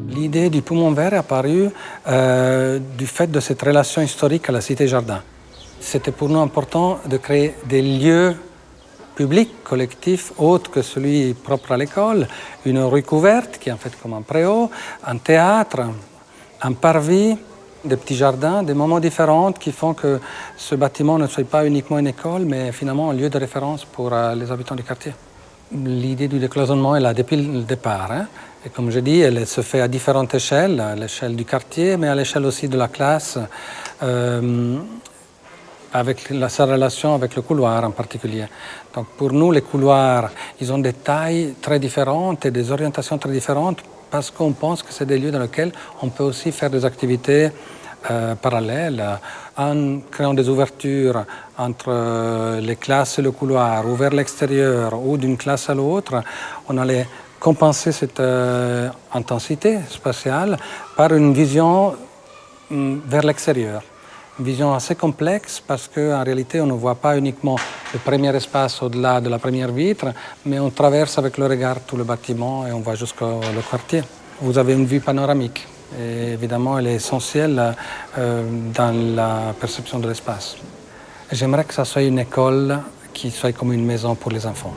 L'idée du poumon vert est apparue du fait de cette relation historique à la Cité-Jardin. C'était pour nous important de créer des lieux publics, collectifs, autres que celui propre à l'école, une rue couverte qui est en fait comme un préau, un théâtre, un parvis, des petits jardins, des moments différents qui font que ce bâtiment ne soit pas uniquement une école, mais finalement un lieu de référence pour les habitants du quartier. L'idée du décloisonnement est là depuis le départ. Et comme je dis, elle se fait à différentes échelles, à l'échelle du quartier, mais à l'échelle aussi de la classe, avec sa relation avec le couloir en particulier. Donc pour nous, les couloirs, ils ont des tailles très différentes et des orientations très différentes parce qu'on pense que c'est des lieux dans lesquels on peut aussi faire des activités parallèles en créant des ouvertures entre les classes et le couloir ou vers l'extérieur ou d'une classe à l'autre. On allait compenser cette intensité spatiale par une vision vers l'extérieur. Une vision assez complexe parce qu'en réalité, on ne voit pas uniquement le premier espace au-delà de la première vitre, mais on traverse avec le regard tout le bâtiment et on voit jusqu'au quartier. Vous avez une vue panoramique et évidemment, elle est essentielle dans la perception de l'espace. J'aimerais que ça soit une école qui soit comme une maison pour les enfants.